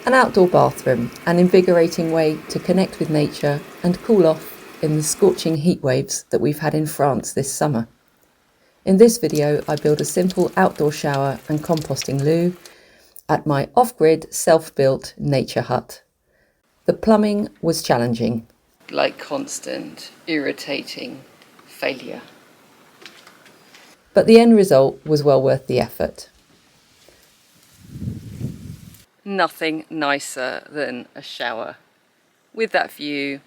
An outdoor bathroom, an invigorating way to connect with nature and cool off in the scorching heat waves that we've had in France this summer. In this video, I build a simple outdoor shower and composting loo at my off-grid, self-built nature hut. The plumbing was challenging. Like constant, irritating failure. But the end result was well worth the effort. Nothing nicer than a shower. With that view,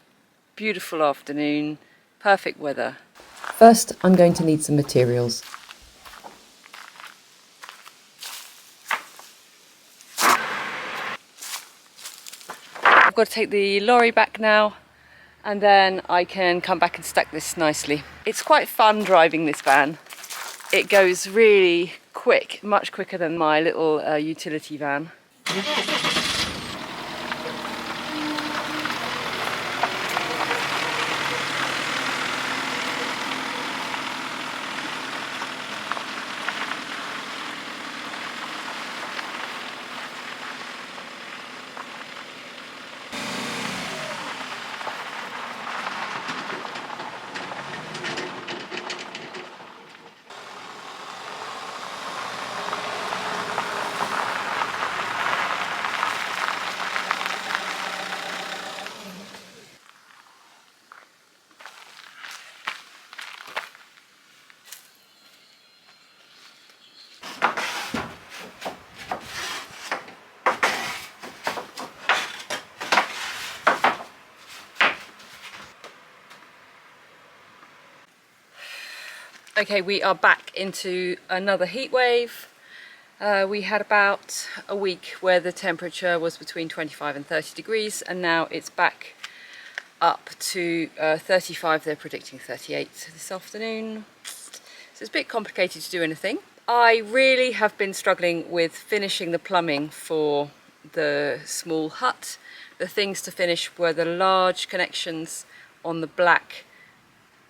beautiful afternoon, perfect weather. First, I'm going to need some materials. I've got to take the lorry back now, and then I can come back and stack this nicely. It's quite fun driving this van. It goes really quick, much quicker than my little utility van. Okay, we are back into another heat wave. We had about a week where the temperature was between 25 and 30 degrees, and now it's back up to 35. They're predicting 38 this afternoon. So it's a bit complicated to do anything. I really have been struggling with finishing the plumbing for the small hut. The things to finish were the large connections on the black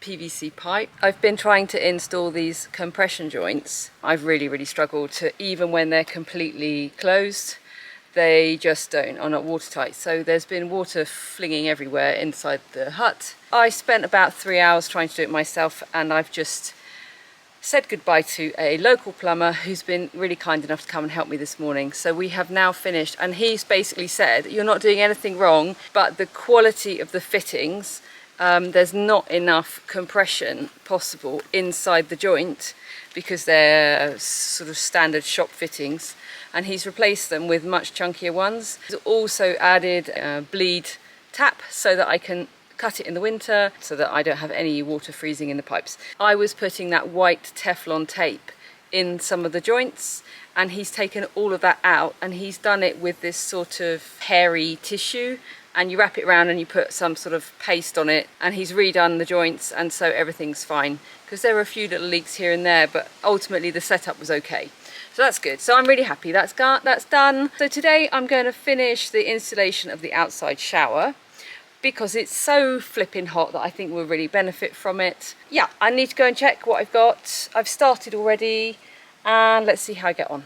PVC pipe. I've been trying to install these compression joints. I've really struggled to, even when they're completely closed, they just are not watertight. So there's been water flinging everywhere inside the hut. I spent about 3 hours trying to do it myself, and I've just said goodbye to a local plumber who's been really kind enough to come and help me this morning. So we have now finished, and he's basically said, you're not doing anything wrong, but the quality of the fittings, there's not enough compression possible inside the joint because they're sort of standard shop fittings, and he's replaced them with much chunkier ones. He's also added a bleed tap so that I can cut it in the winter so that I don't have any water freezing in the pipes. I was putting that white Teflon tape in some of the joints, and he's taken all of that out, and he's done it with this sort of hairy tissue, and you wrap it around and you put some sort of paste on it, and he's redone the joints, and so everything's fine, because there were a few little leaks here and there, but ultimately the setup was okay. So that's good. So I'm really happy that's done. So today I'm going to finish the installation of the outside shower, because it's so flipping hot that I think we'll really benefit from it. Yeah, I need to go and check what I've got. I've started already, and let's see how I get on.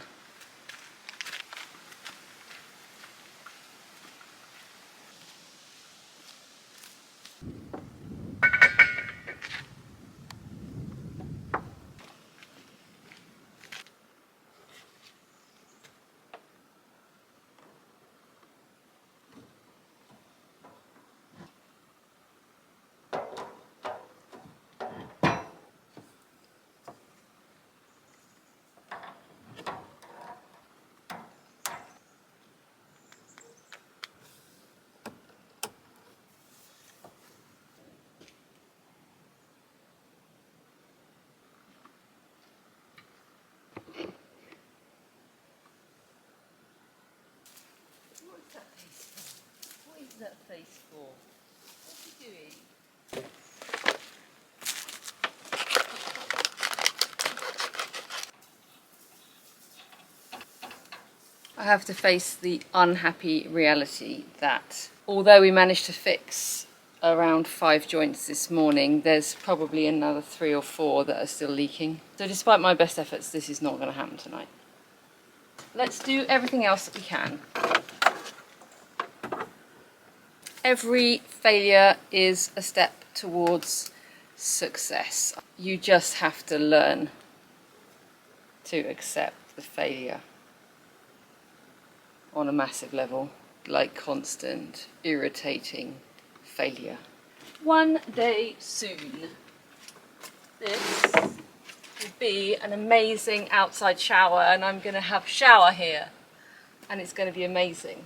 What is that face for? What's he doing? I have to face the unhappy reality that although we managed to fix around 5 joints this morning, there's probably another 3 or 4 that are still leaking. So despite my best efforts, this is not going to happen tonight. Let's do everything else that we can. Every failure is a step towards success. You just have to learn to accept the failure on a massive level, like constant, irritating failure. One day soon, this will be an amazing outside shower, and I'm going to have a shower here, and it's going to be amazing.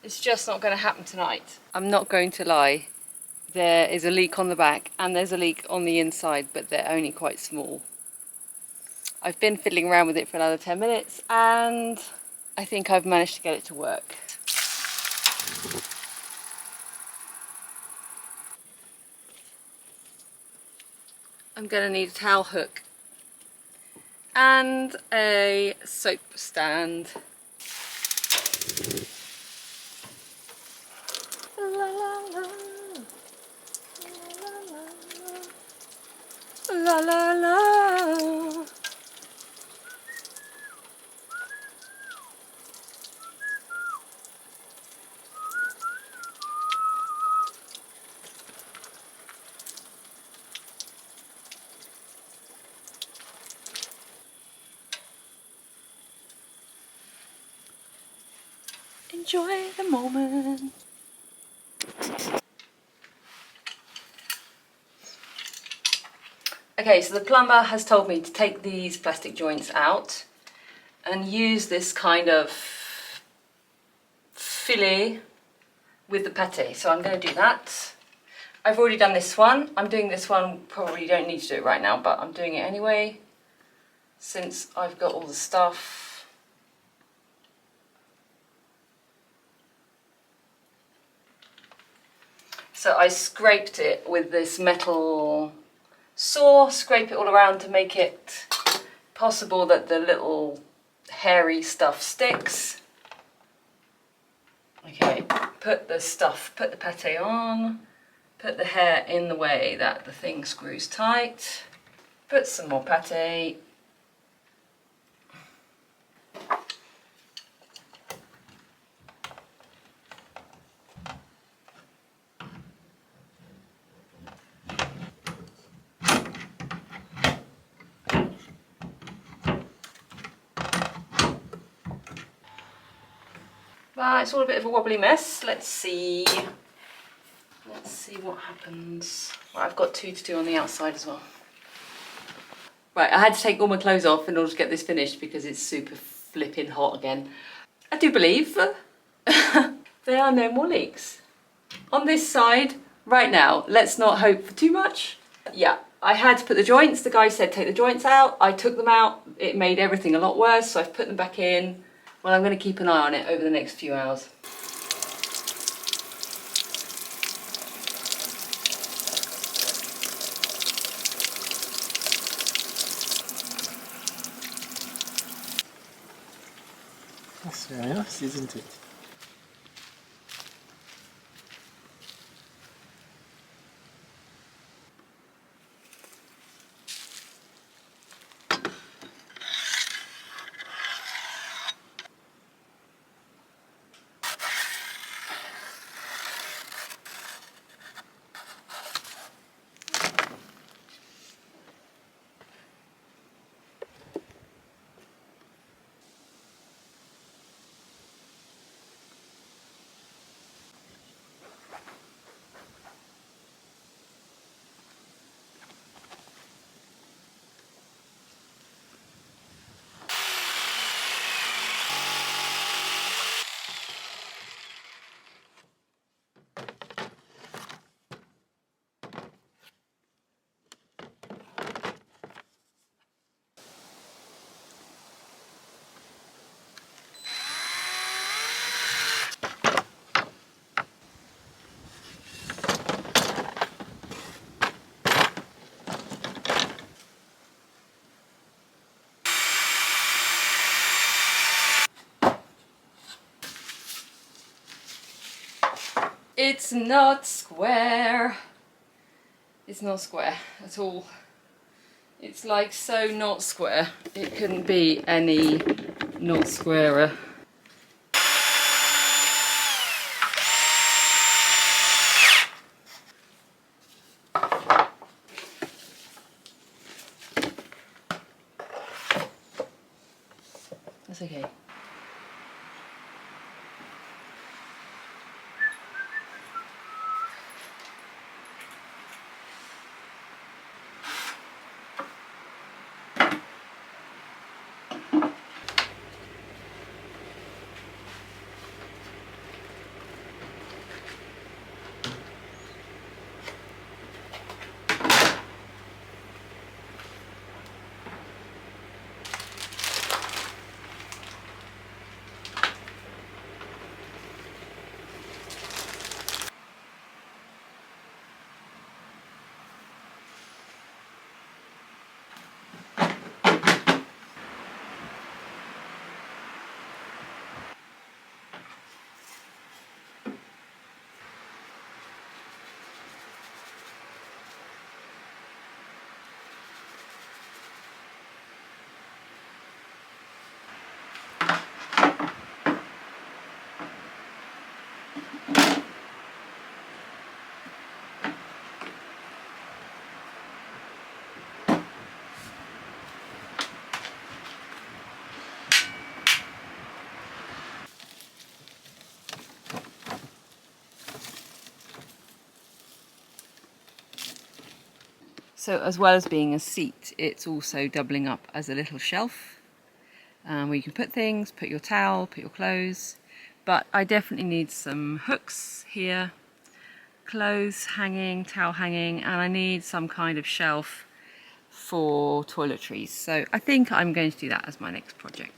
It's just not going to happen tonight. I'm not going to lie, there is a leak on the back and there's a leak on the inside, but they're only quite small. I've been fiddling around with it for another 10 minutes and I think I've managed to get it to work. I'm going to need a towel hook and a soap stand. La la la, la la la. Enjoy the moment. Okay, so the plumber has told me to take these plastic joints out and use this kind of fillet with the pate. So I'm going to do that. I've already done this one. I'm doing this one, probably don't need to do it right now, but I'm doing it anyway, since I've got all the stuff. So I scraped it with this metal saw, scrape it all around to make it possible that the little hairy stuff sticks. Okay, put the pate on, put the hair in the way that the thing screws tight, put some more pate. But it's all a bit of a wobbly mess. Let's see what happens. Right, I've got 2 to do on the outside as well. Right, I had to take all my clothes off in order to get this finished because it's super flipping hot again. I do believe there are no more leaks on this side right now. Let's not hope for too much. Yeah, I had to put the joints. The guy said take the joints out. I took them out. It made everything a lot worse, so I've put them back in. Well, I'm going to keep an eye on it over the next few hours. That's very nice, isn't it? It's not square. It's not square at all. It's like so not square. It couldn't be any not squarer. okay. So as well as being a seat, it's also doubling up as a little shelf where you can put things, put your towel, put your clothes. But I definitely need some hooks here, clothes hanging, towel hanging, and I need some kind of shelf for toiletries. So I think I'm going to do that as my next project.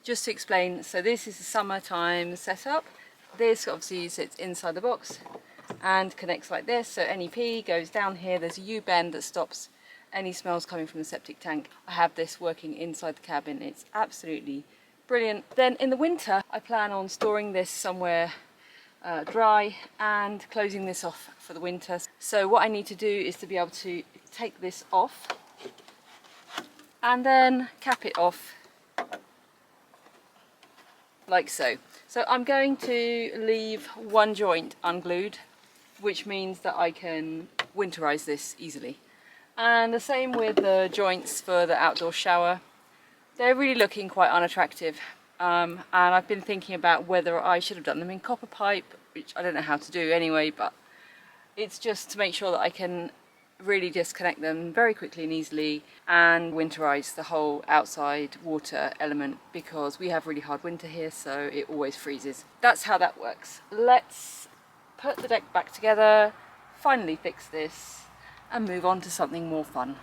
Just to explain, so this is the summertime setup. This obviously sits inside the box and connects like this, so any pee goes down here. There's a U-bend that stops any smells coming from the septic tank. I have this working inside the cabin. It's absolutely brilliant. Then in the winter I plan on storing this somewhere dry and closing this off for the winter. So what I need to do is to be able to take this off and then cap it off like so. So I'm going to leave one joint unglued, which means that I can winterize this easily. And the same with the joints for the outdoor shower. They're really looking quite unattractive. And I've been thinking about whether I should have done them in copper pipe, which I don't know how to do anyway, but it's just to make sure that I can really disconnect them very quickly and easily and winterize the whole outside water element, because we have really hard winter here, so it always freezes. That's how that works. Let's put the deck back together, finally fix this and move on to something more fun.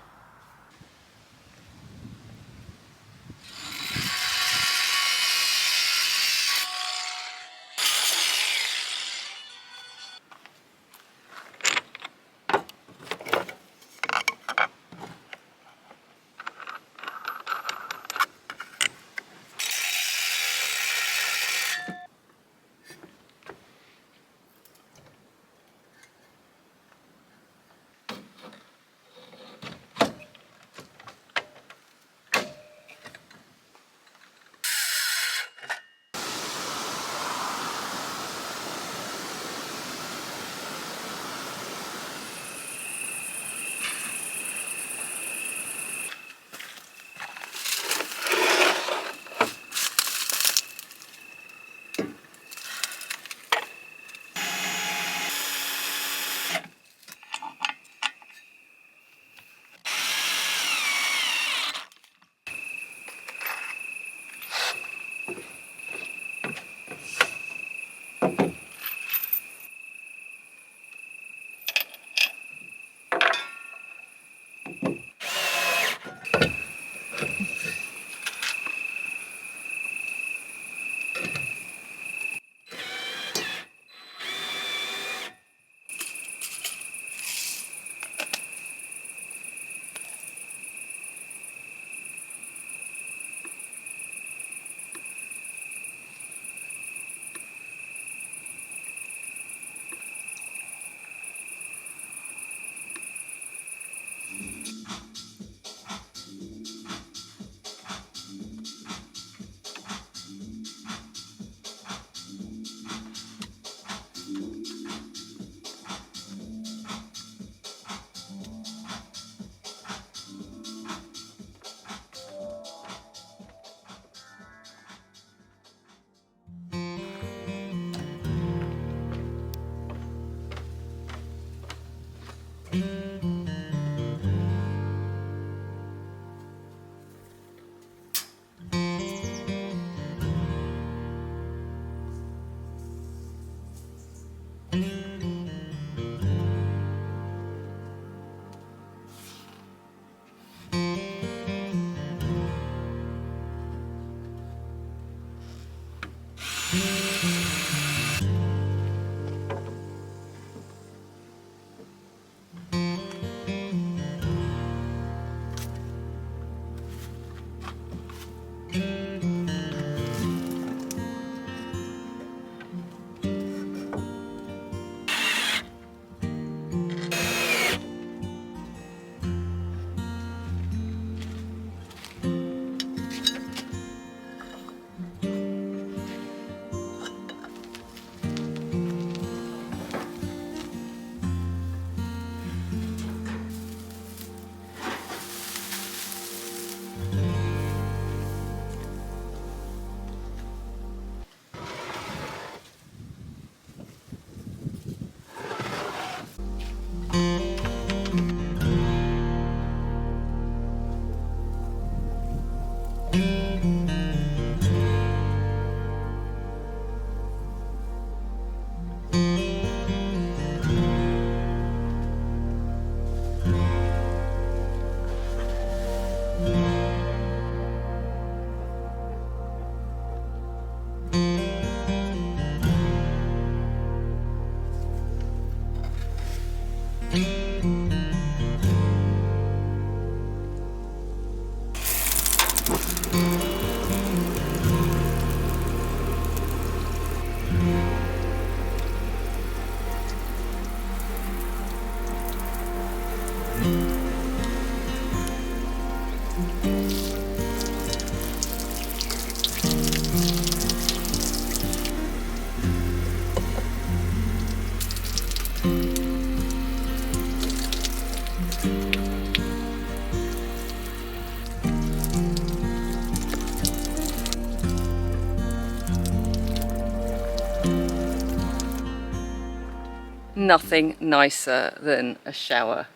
Nothing nicer than a shower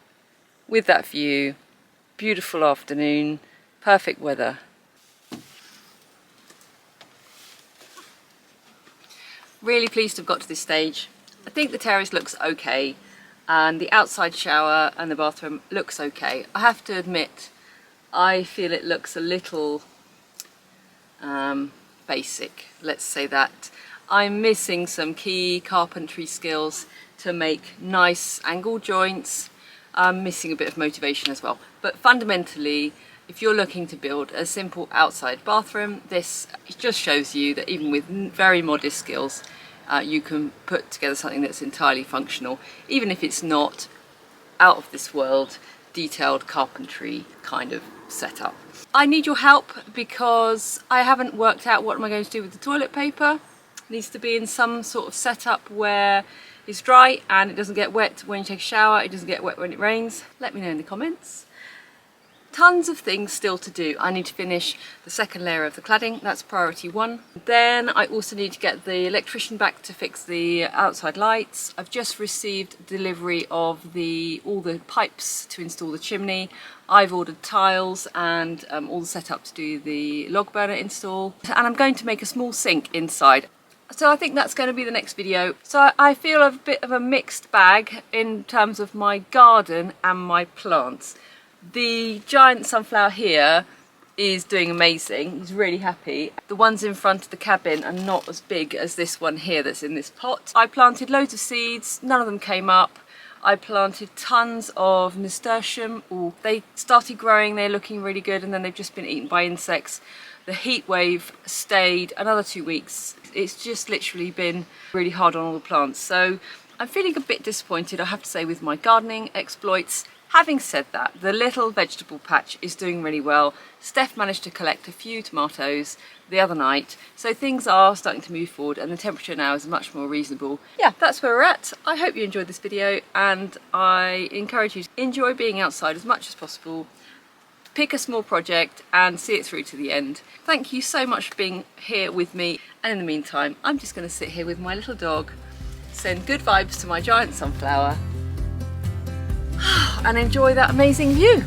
with that view, beautiful afternoon, perfect weather. Really pleased to have got to this stage. I think the terrace looks okay and the outside shower and the bathroom looks okay. I have to admit, I feel it looks a little basic, let's say that. I'm missing some key carpentry skills to make nice angle joints. I'm missing a bit of motivation as well. But fundamentally, if you're looking to build a simple outside bathroom, this just shows you that even with very modest skills, you can put together something that's entirely functional, even if it's not out of this world, detailed carpentry kind of setup. I need your help because I haven't worked out what am I going to do with the toilet paper. It needs to be in some sort of setup where it's dry and it doesn't get wet when you take a shower, it doesn't get wet when it rains. Let me know in the comments. Tons of things still to do. I need to finish the second layer of the cladding, that's priority 1. Then I also need to get the electrician back to fix the outside lights. I've just received delivery of all the pipes to install the chimney. I've ordered tiles and all the setup to do the log burner install. And I'm going to make a small sink inside. So I think that's going to be the next video. So I feel a bit of a mixed bag in terms of my garden and my plants. The giant sunflower here is doing amazing, he's really happy. The ones in front of the cabin are not as big as this one here that's in this pot. I planted loads of seeds, none of them came up. I planted tons of nasturtium. Ooh, they started growing, they're looking really good, and then they've just been eaten by insects. The heat wave stayed another 2 weeks. It's just literally been really hard on all the plants. So I'm feeling a bit disappointed, I have to say, with my gardening exploits. Having said that, the little vegetable patch is doing really well. Steph managed to collect a few tomatoes the other night, so things are starting to move forward and the temperature now is much more reasonable. Yeah, that's where we're at. I hope you enjoyed this video and I encourage you to enjoy being outside as much as possible. Pick a small project and see it through to the end. Thank you so much for being here with me, and in the meantime I'm just going to sit here with my little dog, send good vibes to my giant sunflower and enjoy that amazing view.